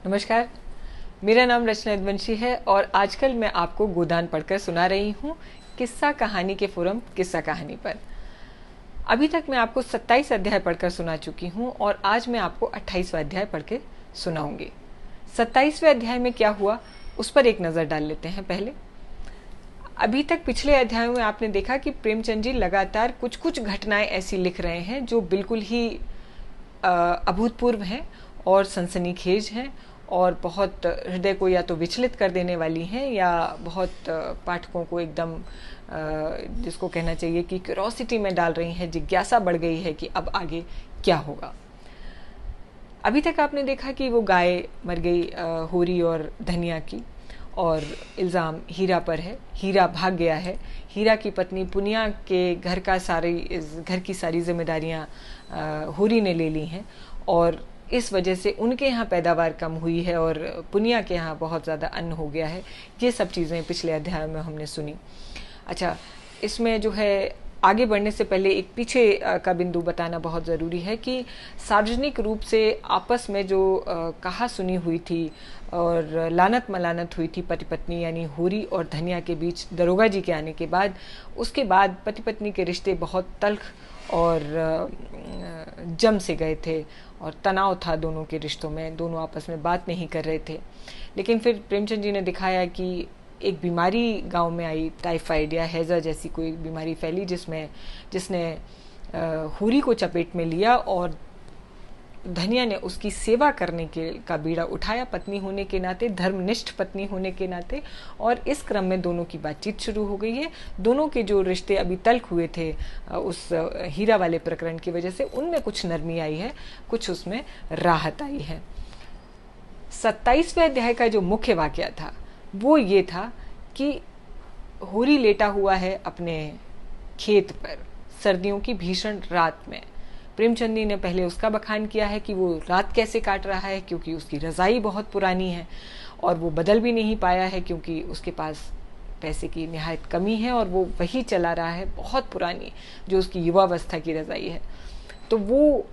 नमस्कार। मेरा नाम रचना यदुवंशी है और आजकल मैं आपको गोदान पढ़कर सुना रही हूँ किस्सा कहानी के फोरम किस्सा कहानी पर। अभी तक मैं आपको 27 अध्याय पढ़कर सुना चुकी हूँ और आज मैं आपको 28वां अध्याय पढ़ के सुनाऊंगी। 27वें अध्याय में क्या हुआ उस पर एक नज़र डाल लेते हैं। पहले अभी तक पिछले अध्यायों में आपने देखा कि प्रेमचंद जी लगातार कुछ कुछ घटनाएं ऐसी लिख रहे हैं जो बिल्कुल ही अभूतपूर्व हैं और सनसनीखेज हैं और बहुत हृदय को या तो विचलित कर देने वाली हैं या बहुत पाठकों को एकदम जिसको कहना चाहिए कि क्यूरोसिटी में डाल रही हैं, जिज्ञासा बढ़ गई है कि अब आगे क्या होगा। अभी तक आपने देखा कि वो गाय मर गई होरी और धनिया की और इल्ज़ाम हीरा पर है। हीरा भाग गया है। हीरा की पत्नी पुनिया के घर की सारी जिम्मेदारियां होरी ने ले ली हैं और इस वजह से उनके यहाँ पैदावार कम हुई है और पुनिया के यहाँ बहुत ज़्यादा अन्न हो गया है। ये सब चीज़ें पिछले अध्याय में हमने सुनी। अच्छा, इसमें जो है आगे बढ़ने से पहले एक पीछे का बिंदु बताना बहुत ज़रूरी है कि सार्वजनिक रूप से आपस में जो कहा सुनी हुई थी और लानत मलानत हुई थी पति पत्नी यानी होरी और धनिया के बीच दरोगा जी के आने के बाद, उसके बाद पति पत्नी के रिश्ते बहुत तल्ख और जम से गए थे और तनाव था दोनों के रिश्तों में। दोनों आपस में बात नहीं कर रहे थे। लेकिन फिर प्रेमचंद जी ने दिखाया कि एक बीमारी गांव में आई, टाइफाइड या हैजा जैसी कोई बीमारी फैली जिसने होरी को चपेट में लिया और धनिया ने उसकी सेवा करने का बीड़ा उठाया पत्नी होने के नाते, धर्मनिष्ठ पत्नी होने के नाते। और इस क्रम में दोनों की बातचीत शुरू हो गई है। दोनों के जो रिश्ते अभी तल्ख हुए थे उस हीरा वाले प्रकरण की वजह से, उनमें कुछ नरमी आई है, कुछ उसमें राहत आई है। 27वें अध्याय का जो मुख्य वाकया था वो ये था कि होरी लेटा हुआ है अपने खेत पर सर्दियों की भीषण रात में। प्रेमचंदी ने पहले उसका बखान किया है कि वो रात कैसे काट रहा है, क्योंकि उसकी रज़ाई बहुत पुरानी है और वो बदल भी नहीं पाया है क्योंकि उसके पास पैसे की निहायत कमी है और वो वही चला रहा है, बहुत पुरानी, जो उसकी युवावस्था की रज़ाई है। तो वो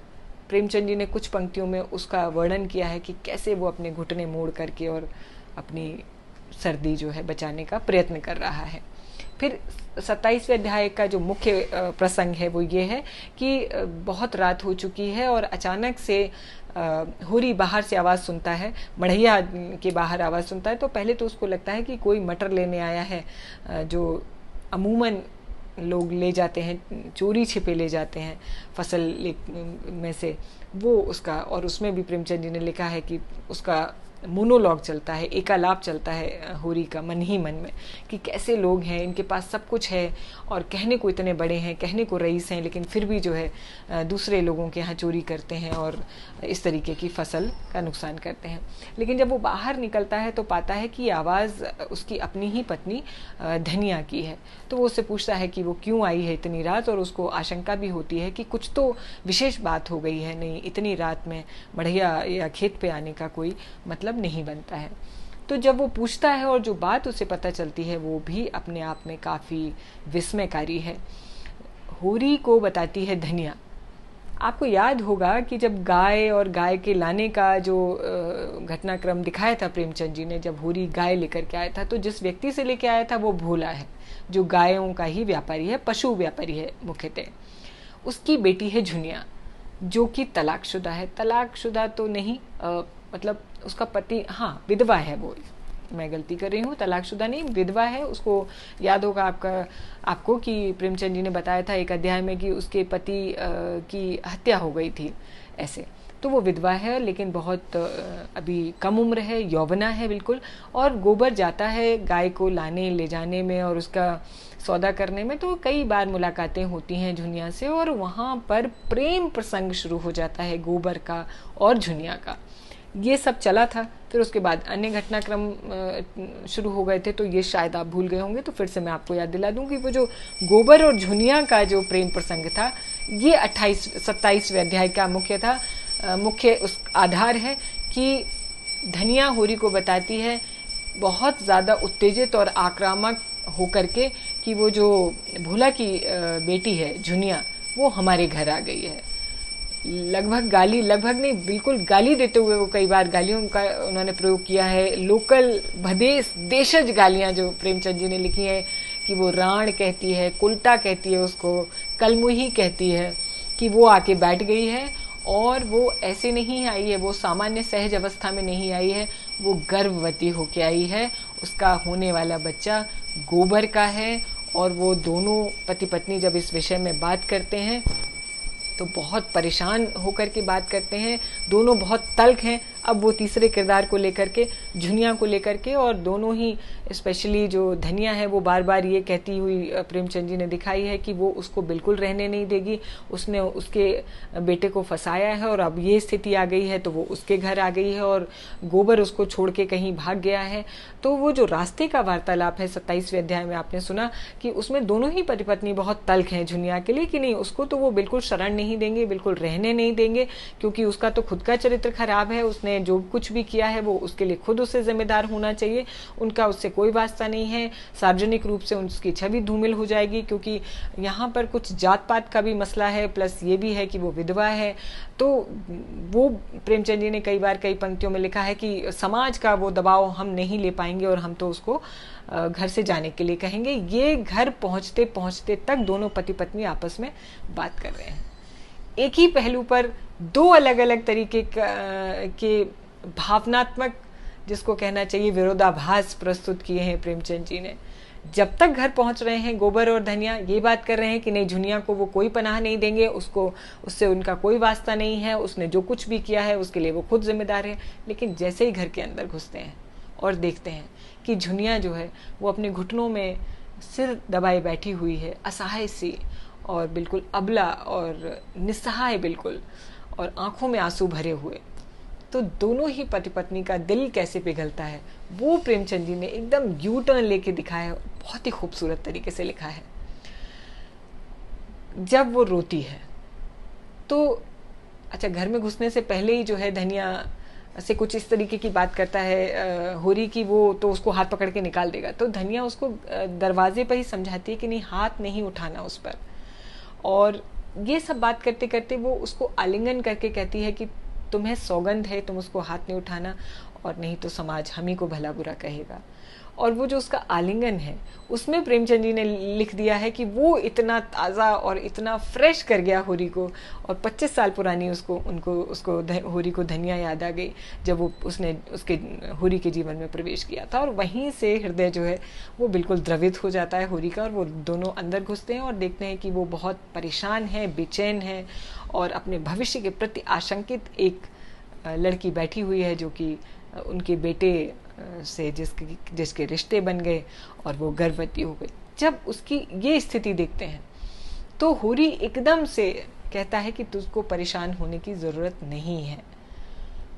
प्रेमचंद जी ने कुछ पंक्तियों में उसका वर्णन किया है कि कैसे वो अपने घुटने मोड़ करके और अपनी सर्दी जो है बचाने का प्रयत्न कर रहा है। फिर 27वें अध्याय का जो मुख्य प्रसंग है वो ये है कि बहुत रात हो चुकी है और अचानक से होरी बाहर से आवाज़ सुनता है, मढ़ैया के बाहर आवाज़ सुनता है। तो पहले तो उसको लगता है कि कोई मटर लेने आया है, जो अमूमन लोग ले जाते हैं, चोरी छिपे ले जाते हैं फसल में से, वो उसका। और उसमें भी प्रेमचंद जी ने लिखा है कि उसका मोनोलॉग चलता है, एकालाप चलता है होरी का मन ही मन में कि कैसे लोग हैं, इनके पास सब कुछ है और कहने को इतने बड़े हैं, कहने को रईस हैं, लेकिन फिर भी जो है दूसरे लोगों के यहाँ चोरी करते हैं और इस तरीके की फसल का नुकसान करते हैं। लेकिन जब वो बाहर निकलता है तो पाता है कि आवाज़ उसकी अपनी ही पत्नी धनिया की है। तो वो उससे पूछता है कि वो क्यों आई है इतनी रात, और उसको आशंका भी होती है कि कुछ तो विशेष बात हो गई है, नहीं इतनी रात में बढ़िया या खेत पे आने का कोई मतलब नहीं बनता है। तो जब वो पूछता है और जो बात उसे पता चलती है वो भी अपने आप में काफ़ी विस्मयकारी है। होरी को बताती है धनिया। आपको याद होगा कि जब गाय और गाय के लाने का जो घटनाक्रम दिखाया था प्रेमचंद जी ने, जब होरी गाय लेकर के आया था तो जिस व्यक्ति से लेके आया था वो भोला है, जो गायों का ही व्यापारी है, पशु व्यापारी है मुख्यतः। उसकी बेटी है झुनिया जो कि तलाकशुदा है। तलाकशुदा तो नहीं, मतलब उसका पति, हाँ विधवा है वो, मैं गलती कर रही हूँ, तलाकशुदा नहीं विधवा है। उसको याद होगा आपको कि प्रेमचंद जी ने बताया था एक अध्याय में कि उसके पति की हत्या हो गई थी ऐसे। तो वो विधवा है लेकिन बहुत अभी कम उम्र है, यौवना है बिल्कुल, और गोबर जाता है गाय को लाने ले जाने में और उसका सौदा करने में। तो कई बार मुलाकातें होती हैं झुनिया से और वहाँ पर प्रेम प्रसंग शुरू हो जाता है गोबर का और झुनिया का। ये सब चला था। फिर उसके बाद अन्य घटनाक्रम शुरू हो गए थे, तो ये शायद आप भूल गए होंगे, तो फिर से मैं आपको याद दिला दूं कि वो जो गोबर और झुनिया का जो प्रेम प्रसंग था, ये 27वें अध्याय का मुख्य उस आधार है कि धनिया होरी को बताती है बहुत ज़्यादा उत्तेजित और आक्रामक होकर के कि वो जो भोला की बेटी है झुनिया, वो हमारे घर आ गई है। लगभग गाली, लगभग नहीं बिल्कुल गाली देते हुए वो कई बार गालियों का उन्होंने प्रयोग किया है। लोकल भदेश देशज गालियां जो प्रेमचंद जी ने लिखी हैं कि वो राण कहती है, कुलटा कहती है उसको, कलमुही कहती है, कि वो आके बैठ गई है और वो ऐसे नहीं आई है, वो सामान्य सहज अवस्था में नहीं आई है, वो गर्भवती होके आई है। उसका होने वाला बच्चा गोबर का है। और वो दोनों पति पत्नी जब इस विषय में बात करते हैं तो बहुत परेशान होकर के बात करते हैं। दोनों बहुत तल्ख हैं अब वो तीसरे किरदार को लेकर के, झुनिया को लेकर के। और दोनों ही स्पेशली जो धनिया है वो बार बार ये कहती हुई प्रेमचंद जी ने दिखाई है कि वो उसको बिल्कुल रहने नहीं देगी, उसने उसके बेटे को फंसाया है और अब ये स्थिति आ गई है तो वो उसके घर आ गई है और गोबर उसको छोड़ के कहीं भाग गया है। तो वो जो रास्ते का वार्तालाप है 27वें अध्याय में आपने सुना कि उसमें दोनों ही पति पत्नी बहुत तल्ख हैं झुनिया के लिए कि नहीं, उसको तो वो बिल्कुल शरण नहीं देंगे, बिल्कुल रहने नहीं देंगे, क्योंकि उसका तो खुद का चरित्र खराब है, उसने जो कुछ भी किया है वो उसके लिए खुद उसे जिम्मेदार होना चाहिए, उनका उससे कोई वास्ता नहीं है। सार्वजनिक रूप से उसकी छवि धूमिल हो जाएगी, क्योंकि यहाँ पर कुछ जात पात का भी मसला है, प्लस ये भी है कि वो विधवा है। तो वो प्रेमचंद जी ने कई बार कई पंक्तियों में लिखा है कि समाज का वो दबाव हम नहीं ले पाएंगे और हम तो उसको घर से जाने के लिए कहेंगे। ये घर पहुंचते पहुंचते तक दोनों पति पत्नी आपस में बात कर रहे हैं। एक ही पहलू पर दो अलग अलग तरीके के भावनात्मक, जिसको कहना चाहिए विरोधाभास प्रस्तुत किए हैं प्रेमचंद जी ने। जब तक घर पहुंच रहे हैं गोबर और धनिया ये बात कर रहे हैं कि नहीं, झुनिया को वो कोई पनाह नहीं देंगे, उसको उससे उनका कोई वास्ता नहीं है, उसने जो कुछ भी किया है उसके लिए वो खुद जिम्मेदार है। लेकिन जैसे ही घर के अंदर घुसते हैं और देखते हैं कि झुनिया जो है वो अपने घुटनों में सिर दबाए बैठी हुई है, असहाय सी और बिल्कुल अबला और निस्सहाय बिल्कुल, और आंखों में आंसू भरे हुए, तो दोनों ही पति पत्नी का दिल कैसे पिघलता है वो प्रेमचंद जी ने एकदम यू टर्न लेके दिखाया है, बहुत ही खूबसूरत तरीके से लिखा है। जब वो रोती है तो अच्छा, घर में घुसने से पहले ही जो है धनिया से कुछ इस तरीके की बात करता है होरी की, वो तो उसको हाथ पकड़ के निकाल देगा, तो धनिया उसको दरवाजे पर ही समझाती है कि नहीं, हाथ नहीं उठाना उस पर। और ये सब बात करते करते वो उसको आलिंगन करके कहती है कि तुम्हें सौगंध है, तुम उसको हाथ नहीं उठाना, और नहीं तो समाज हम ही को भला बुरा कहेगा। और वो जो उसका आलिंगन है उसमें प्रेमचंद जी ने लिख दिया है कि वो इतना ताज़ा और इतना फ्रेश कर गया होरी को, और 25 साल पुरानी उसको होरी को धनिया याद आ गई जब वो उसने उसके होरी के जीवन में प्रवेश किया था। और वहीं से हृदय जो है वो बिल्कुल द्रवित हो जाता है होरी का, और वो दोनों अंदर घुसते हैं और देखते हैं कि वो बहुत परेशान है, बेचैन है, और अपने भविष्य के प्रति आशंकित एक लड़की बैठी हुई है जो कि उनके बेटे से जिसके रिश्ते बन गए और वो गर्भवती हो गई। जब उसकी ये स्थिति देखते हैं तो होरी एकदम से कहता है कि तुझको परेशान होने की ज़रूरत नहीं है।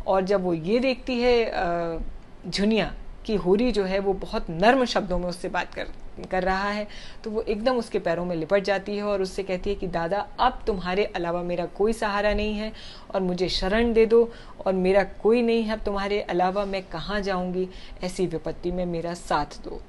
और जब वो ये देखती है झुनिया कि होरी जो है वो बहुत नर्म शब्दों में उससे बात कर रहा है, तो वो एकदम उसके पैरों में लिपट जाती है और उससे कहती है कि दादा, अब तुम्हारे अलावा मेरा कोई सहारा नहीं है और मुझे शरण दे दो, और मेरा कोई नहीं है अब तुम्हारे अलावा, मैं कहाँ जाऊँगी, ऐसी विपत्ति में मेरा साथ दो।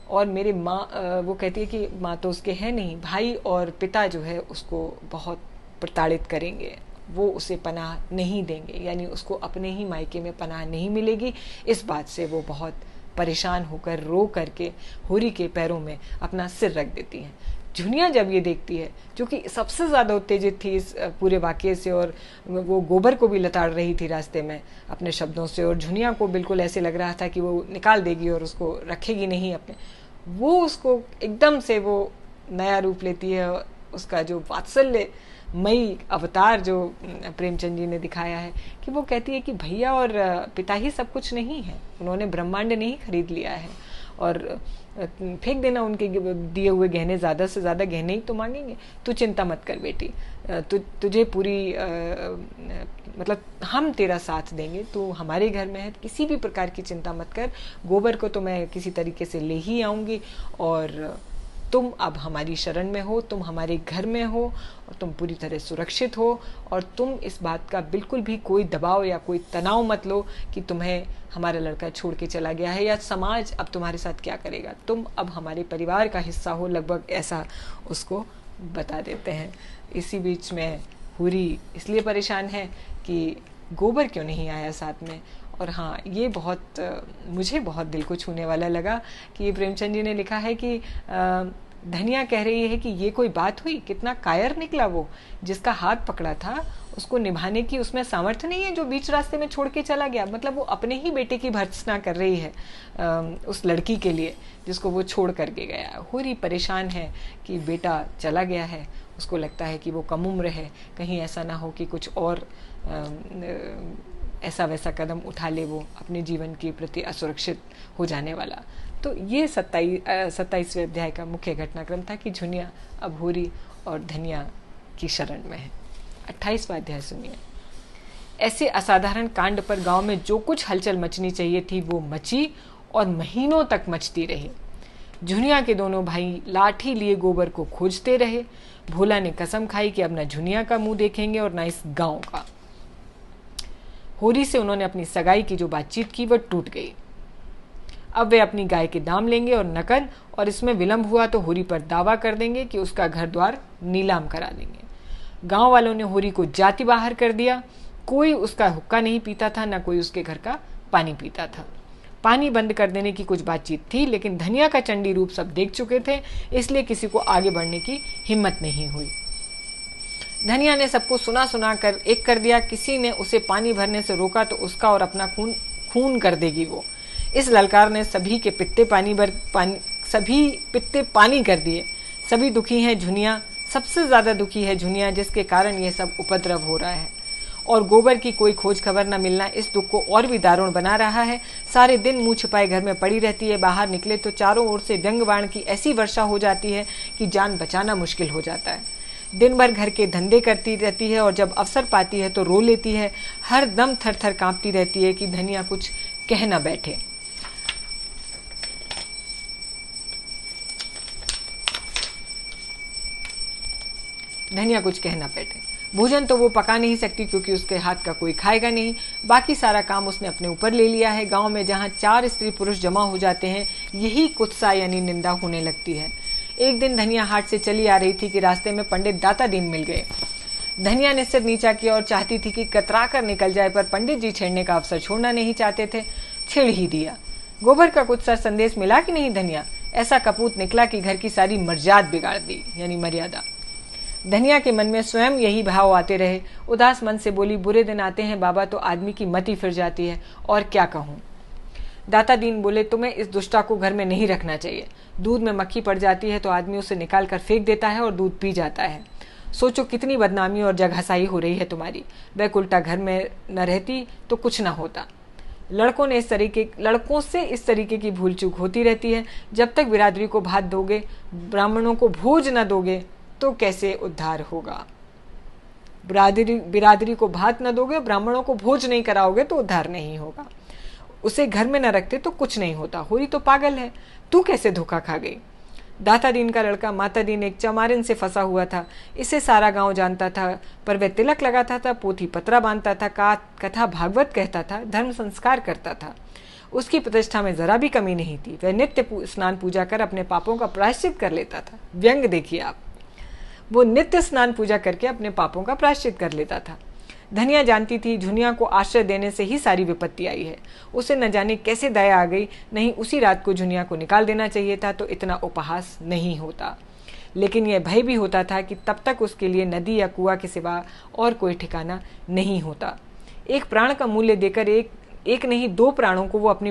और मेरे माँ, वो कहती है कि माँ तो उसके है नहीं, भाई और पिता जो है उसको बहुत प्रताड़ित करेंगे, वो उसे पनाह नहीं देंगे, यानी उसको अपने ही मायके में पनाह नहीं मिलेगी। इस बात से वो बहुत परेशान होकर रो करके होरी के पैरों में अपना सिर रख देती हैं। झुनिया जब ये देखती है, जो कि सबसे ज़्यादा उत्तेजित थी इस पूरे वाक़ये से, और वो गोबर को भी लताड़ रही थी रास्ते में अपने शब्दों से, और झुनिया को बिल्कुल ऐसे लग रहा था कि वो निकाल देगी और उसको रखेगी नहीं अपने, वो उसको एकदम से वो नया रूप लेती है। उसका जो वात्सल्य मई अवतार जो प्रेमचंद जी ने दिखाया है कि वो कहती है कि भैया और पिता ही सब कुछ नहीं है, उन्होंने ब्रह्मांड नहीं खरीद लिया है, और फेंक देना उनके दिए हुए गहने, ज़्यादा से ज़्यादा गहने ही तो मांगेंगे। तू चिंता मत कर बेटी, तुझे पूरी मतलब हम तेरा साथ देंगे, तू हमारे घर में है, किसी भी प्रकार की चिंता मत कर, गोबर को तो मैं किसी तरीके से ले ही आऊँगी, और तुम अब हमारी शरण में हो, तुम हमारे घर में हो, और तुम पूरी तरह सुरक्षित हो, और तुम इस बात का बिल्कुल भी कोई दबाव या कोई तनाव मत लो कि तुम्हें हमारा लड़का छोड़ के चला गया है या समाज अब तुम्हारे साथ क्या करेगा, तुम अब हमारे परिवार का हिस्सा हो, लगभग ऐसा उसको बता देते हैं। इसी बीच में हूरी इसलिए परेशान है कि गोबर क्यों नहीं आया साथ में। और हाँ, ये मुझे बहुत दिल को छूने वाला लगा कि ये प्रेमचंद जी ने लिखा है कि धनिया कह रही है कि ये कोई बात हुई, कितना कायर निकला वो, जिसका हाथ पकड़ा था उसको निभाने की उसमें सामर्थ्य नहीं है, जो बीच रास्ते में छोड़ के चला गया। मतलब वो अपने ही बेटे की भर्त्सना कर रही है उस लड़की के लिए जिसको वो छोड़ करके गया। हूरी परेशान है कि बेटा चला गया है, उसको लगता है कि वो कम उम्र है, कहीं ऐसा ना हो कि कुछ और ऐसा वैसा कदम उठा ले वो अपने जीवन के प्रति असुरक्षित हो जाने वाला। तो ये 27वें अध्याय का मुख्य घटनाक्रम था कि झुनिया अब हूरी और धनिया की शरण में है। 28वां अध्याय सुनिए। ऐसे असाधारण कांड पर गांव में जो कुछ हलचल मचनी चाहिए थी वो मची और महीनों तक मचती रही। झुनिया के दोनों भाई लाठी लिए गोबर को खोजते रहे। भोला ने कसम खाई कि अब न झुनिया का मुंह देखेंगे और न इस गांव का। होरी से उन्होंने अपनी सगाई की जो बातचीत की वह टूट गई। अब वे अपनी गाय के दाम लेंगे और नकद, और इसमें विलंब हुआ तो होरी पर दावा कर देंगे कि उसका घर द्वार नीलाम करा देंगे। गांव वालों ने होरी को जाति बाहर कर दिया। कोई उसका हुक्का नहीं पीता था, न कोई उसके घर का पानी पीता था। पानी बंद कर देने की कुछ बातचीत थी, लेकिन धनिया का चंडी रूप सब देख चुके थे, इसलिए किसी को आगे बढ़ने की हिम्मत नहीं हुई। धनिया ने सबको सुना कर एक कर दिया। किसी ने उसे पानी भरने से रोका तो उसका और अपना खून खून कर देगी वो। इस ललकार ने सभी पित्ते पानी कर दिए। सभी दुखी हैं, झुनिया सबसे ज्यादा दुखी है, झुनिया जिसके कारण ये सब उपद्रव हो रहा है। और गोबर की कोई खोज खबर न मिलना इस दुख को और भी दारुण बना रहा है। सारे दिन मुंह छिपाए घर में पड़ी रहती है, बाहर निकले तो चारों ओर से व्यंग बाण की ऐसी वर्षा हो जाती है कि जान बचाना मुश्किल हो जाता है। दिन भर घर के धंधे करती रहती है और जब अवसर पाती है तो रो लेती है। हर दम थर थर कांपती रहती है कि धनिया कुछ कह न बैठे। धनिया कुछ कह न बैठे। भोजन तो वो पका नहीं सकती क्योंकि उसके हाथ का कोई खाएगा नहीं। बाकी सारा काम उसने अपने ऊपर ले लिया है। गांव में जहां 4 स्त्री पुरुष जमा हो जाते हैं, यही कुत्सा यानी निंदा होने लगती है। एक दिन धनिया हाट से चली आ रही थी कि रास्ते में पंडित दाता दीन मिल गए। धनिया ने सिर नीचा किया और चाहती थी कि कतरा कर निकल जाए, पर पंडित जी छेड़ने का अवसर छोड़ना नहीं चाहते थे। छेड़ ही दिया। गोबर का कुछ सा संदेश मिला कि नहीं धनिया? ऐसा कपूत निकला कि घर की सारी मर्यादा बिगाड़ दी, यानी मर्यादा। धनिया के मन में स्वयं यही भाव आते रहे। उदास मन से बोली, बुरे दिन आते हैं बाबा तो आदमी की मति फिर जाती है, और क्या कहूँ। दाता दीन बोले, तुम्हें इस दुष्टा को घर में नहीं रखना चाहिए। दूध में मक्खी पड़ जाती है तो आदमी उसे निकाल कर फेंक देता है और दूध पी जाता है। सोचो कितनी बदनामी और जगहसाई हो रही है तुम्हारी। वह उल्टा घर में न रहती तो कुछ न होता। लड़कों से इस तरीके की भूल चूक होती रहती है। जब तक बिरादरी को भात दोगे, ब्राह्मणों को भोज न दोगे तो कैसे उद्धार होगा। बिरादरी को भात न दोगे, ब्राह्मणों को भोज नहीं कराओगे तो उद्धार नहीं होगा। उसे घर में न रखते तो कुछ नहीं होता। होरी तो पागल है, तू कैसे धोखा खा गई। दाता दीन का लड़का माता दीन एक चमारिन से फंसा हुआ था। इसे सारा गांव जानता था, पर वह तिलक लगाता था, पोथी पत्रा बांधता था, कथा भागवत कहता था, धर्म संस्कार करता था। उसकी प्रतिष्ठा में जरा भी कमी नहीं थी। वह नित्य स्नान पूजा कर अपने पापों का प्रायश्चित कर लेता था। व्यंग देखिए आप, वो नित्य स्नान पूजा करके अपने पापों का प्रायश्चित कर लेता था। धनिया जानती थी झुनिया को आश्रय देने से ही सारी विपत्ति आई है। उसे न जाने कैसे दया आ गई। नहीं, उसी रात को झुनिया को निकाल देना चाहिए था तो इतना उपहास नहीं होता। लेकिन यह भय भी होता था कि तब तक उसके लिए नदी या कुआं के सिवा और कोई ठिकाना नहीं होता। एक प्राण का मूल्य देकर एक नहीं 2 प्राणों को वो अपनी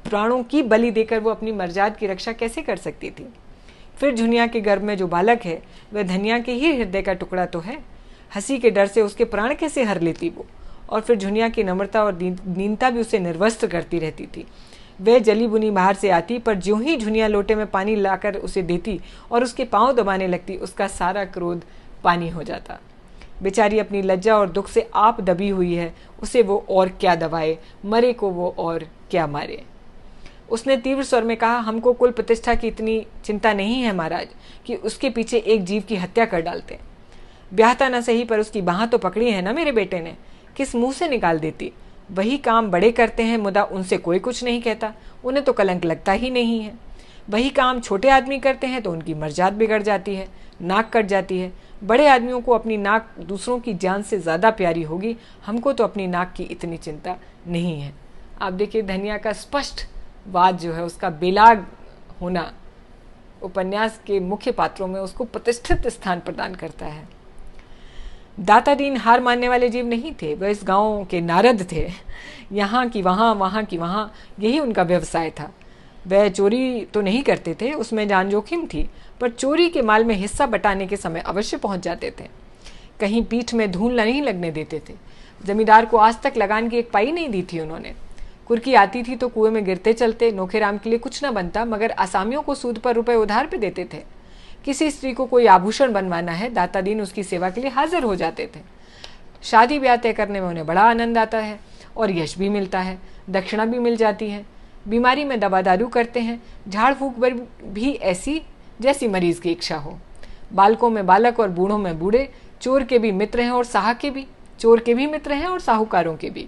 प्राणों की बलि देकर वो अपनी मर्यादा की रक्षा कैसे कर सकती थी। फिर झुनिया के गर्भ में जो बालक है वह धनिया के ही हृदय का टुकड़ा तो है। हंसी के डर से उसके प्राण कैसे हर लेती वो। और फिर झुनिया की नम्रता और दीनता भी उसे निर्वस्त्र करती रहती थी। वह जली बुनी बाहर से आती, पर ज्यों ही झुनिया लोटे में पानी लाकर उसे देती और उसके पांव दबाने लगती, उसका सारा क्रोध पानी हो जाता। बेचारी अपनी लज्जा और दुख से आप दबी हुई है, उसे वो और क्या दबाए, मरे को वो और क्या मारे। उसने तीव्र स्वर में कहा, हमको कुल प्रतिष्ठा की इतनी चिंता नहीं है महाराज कि उसके पीछे एक जीव की हत्या कर डालते। ब्याहता न सही पर उसकी बाह तो पकड़ी है ना मेरे बेटे ने, किस मुंह से निकाल देती। वही काम बड़े करते हैं, मुदा उनसे कोई कुछ नहीं कहता, उन्हें तो कलंक लगता ही नहीं है। वही काम छोटे आदमी करते हैं तो उनकी मर्यादा बिगड़ जाती है, नाक कट जाती है। बड़े आदमियों को अपनी नाक दूसरों की जान से ज़्यादा प्यारी होगी, हमको तो अपनी नाक की इतनी चिंता नहीं है। आप देखिए धनिया का स्पष्ट वाद जो है, उसका बेलाग होना उपन्यास के मुख्य पात्रों में उसको प्रतिष्ठित स्थान प्रदान करता है। दाता दीन हार मानने वाले जीव नहीं थे, वह इस गांव के नारद थे। यहाँ की वहाँ, वहाँ की वहाँ, यही उनका व्यवसाय था। वह चोरी तो नहीं करते थे, उसमें जान जोखिम थी, पर चोरी के माल में हिस्सा बटाने के समय अवश्य पहुंच जाते थे। कहीं पीठ में धूल नहीं लगने देते थे। जमींदार को आज तक लगान की एक पाई नहीं दी थी उन्होंने। कुर्की आती थी तो कुएं में गिरते चलते, नोखेराम के लिए कुछ न बनता, मगर आसामियों को सूद पर रुपए उधार पे देते थे। किसी स्त्री को कोई आभूषण बनवाना है, दाता दीन उसकी सेवा के लिए हाजिर हो जाते थे। शादी ब्याह तय करने में उन्हें बड़ा आनंद आता है और यश भी मिलता है, दक्षिणा भी मिल जाती है। बीमारी में दवा दारू करते हैं, झाड़ फूक पर भी ऐसी जैसी मरीज की इच्छा हो। बालकों में बालक और बूढ़ों में बूढ़े, चोर के भी मित्र हैं और साह के भी, चोर के भी मित्र हैं और साहूकारों के भी।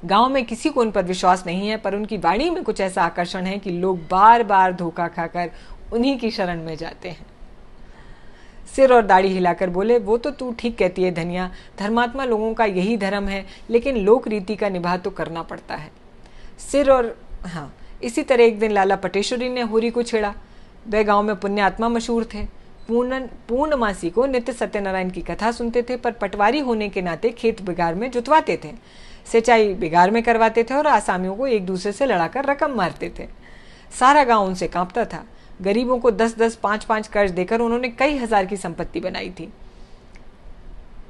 गांव में किसी को उन पर विश्वास नहीं है, पर उनकी वाणी में कुछ ऐसा आकर्षण है कि लोग बार बार धोखा खाकर उन्हीं की शरण में जाते हैं। सिर और दाढ़ी हिलाकर बोले, वो तो तू ठीक कहती है धनिया, धर्मात्मा लोगों का यही धर्म है, लेकिन लोक रीति का निभा तो करना पड़ता है। सिर और हाँ, इसी तरह एक दिन लाला पटेश्वरी ने होरी को छेड़ा। वह गांव में पुण्यात्मा मशहूर थे। पूर्णमासी को नित्य सत्यनारायण की कथा सुनते थे, पर पटवारी होने के नाते खेत बिगाड़ में जुतवाते थे, सिंचाई बिगाड़ में करवाते थे और आसामियों को एक दूसरे से लड़ाकर रकम मारते थे। सारा गांव उनसे कांपता था। गरीबों को 10-10, 5-5 कर्ज देकर उन्होंने कई हजार की संपत्ति बनाई थी।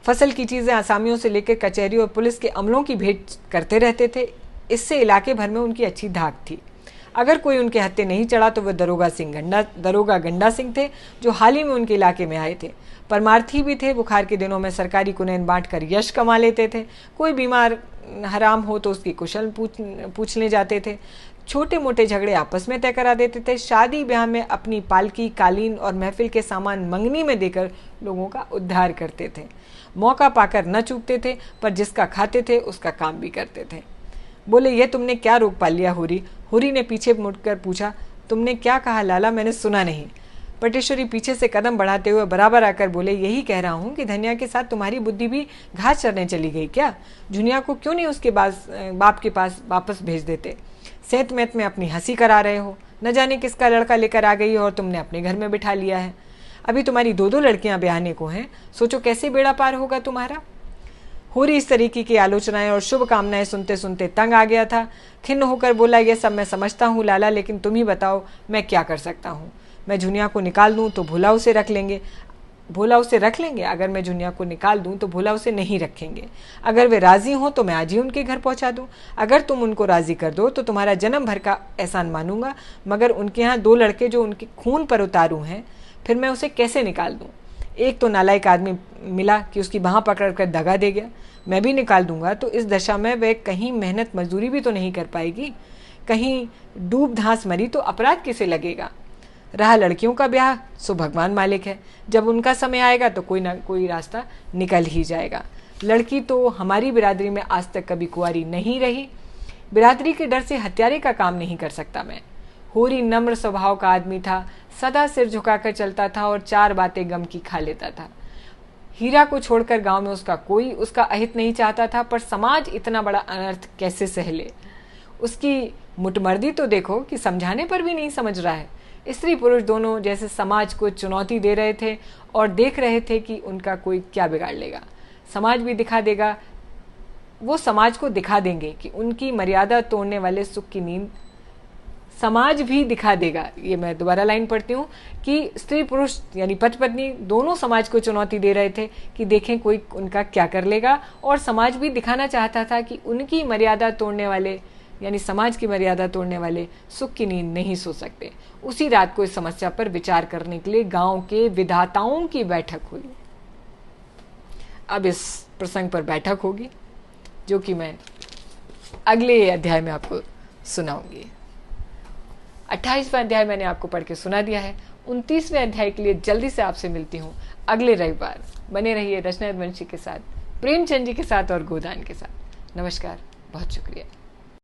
फसल की चीजें आसामियों से लेकर कचहरी और पुलिस के अमलों की भेंट करते रहते थे। इससे इलाके भर में उनकी अच्छी धाक थी। अगर कोई उनके हत्थे नहीं चढ़ा तो वह दरोगा गंडा सिंह थे, जो हाल ही में उनके इलाके में आए थे। परमार्थी भी थे, बुखार के दिनों में सरकारी कुनैन बांटकर यश कमा लेते थे। कोई बीमार हराम हो तो उसकी कुशल पूछने जाते थे। छोटे मोटे झगड़े आपस में तय करा देते थे। शादी ब्याह में अपनी पालकी, कालीन और महफिल के सामान मंगनी में देकर लोगों का उद्धार करते थे। मौका पाकर न चूकते थे, पर जिसका खाते थे उसका काम भी करते थे। बोले, ये तुमने क्या रोक पाल लिया होरी? होरी ने पीछे मुड़कर पूछा, तुमने क्या कहा लाला? मैंने सुना नहीं। पटेश्वरी पीछे से कदम बढ़ाते हुए बराबर आकर बोले, यही कह रहा हूँ कि धनिया के साथ तुम्हारी बुद्धि भी घास चरने चली गई क्या? झुनिया को क्यों नहीं उसके बाप के पास वापस भेज देते? सेत मैत में अपनी हंसी करा रहे हो। न जाने किसका लड़का लेकर आ गई है और तुमने अपने घर में बिठा लिया है। अभी तुम्हारी 2-2 लड़कियां ब्याहने को हैं। सोचो कैसे बेड़ा पार होगा तुम्हारा। होरी इस तरीके की आलोचनाएं और शुभ कामनाएं सुनते सुनते तंग आ गया था। खिन्न होकर बोला, यह सब मैं समझता हूँ लाला, लेकिन तुम ही बताओ मैं क्या कर सकता हूँ। मैं झुनिया को निकाल दूँ तो भोला उसे रख लेंगे। अगर मैं झुनिया को निकाल दूं तो भोला उसे नहीं रखेंगे। अगर वे राजी हों तो मैं आज ही उनके घर पहुंचा दूं। अगर तुम उनको राजी कर दो तो तुम्हारा जन्म भर का एहसान मानूंगा, मगर उनके यहाँ 2 लड़के जो उनके खून पर उतारू हैं, फिर मैं उसे कैसे निकाल दूं? एक तो नालायक आदमी मिला कि उसकी बाह पकड़कर दगा दे गया। मैं भी निकाल दूंगा तो इस दशा में वह कहीं मेहनत मजदूरी भी तो नहीं कर पाएगी। कहीं डूब धांस मरी तो अपराध किसे लगेगा? रहा लड़कियों का ब्याह, सो भगवान मालिक है। जब उनका समय आएगा तो कोई ना कोई रास्ता निकल ही जाएगा। लड़की तो हमारी बिरादरी में आज तक कभी कुंवारी नहीं रही। बिरादरी के डर से हत्यारे का काम नहीं कर सकता मैं। होरी नम्र स्वभाव का आदमी था, सदा सिर झुकाकर चलता था और 4 बातें गम की खा लेता था। हीरा को छोड़कर गांव में उसका अहित नहीं चाहता था, पर समाज इतना बड़ा अनर्थ कैसे सह ले? उसकी मुटमर्दी तो देखो कि समझाने पर भी नहीं समझ रहा है। स्त्री पुरुष दोनों जैसे समाज को चुनौती दे रहे थे और देख रहे थे कि उनका कोई क्या बिगाड़ लेगा। समाज भी दिखा देगा, वो समाज को दिखा देंगे कि उनकी मर्यादा तोड़ने वाले सुख की नींद समाज भी दिखा देगा। ये मैं दोबारा लाइन पढ़ती हूँ कि स्त्री पुरुष यानी पति पत्नी दोनों समाज को चुनौती दे रहे थे कि देखें कोई उनका क्या कर लेगा, और समाज भी दिखाना चाहता था कि उनकी मर्यादा तोड़ने वाले यानी समाज की मर्यादा तोड़ने वाले सुख की नींद नहीं सो सकते। उसी रात को इस समस्या पर विचार करने के लिए गांव के विधाताओं की बैठक हुई। अब इस प्रसंग पर बैठक होगी जो कि मैं अगले अध्याय में आपको सुनाऊंगी। 28वां अध्याय मैंने आपको पढ़ के सुना दिया है। 29वें अध्याय के लिए जल्दी से आपसे मिलती हूँ अगले रविवार। बने रहिए रचना वंशी के साथ, प्रेमचंद जी के साथ और गोदान के साथ। नमस्कार, बहुत शुक्रिया।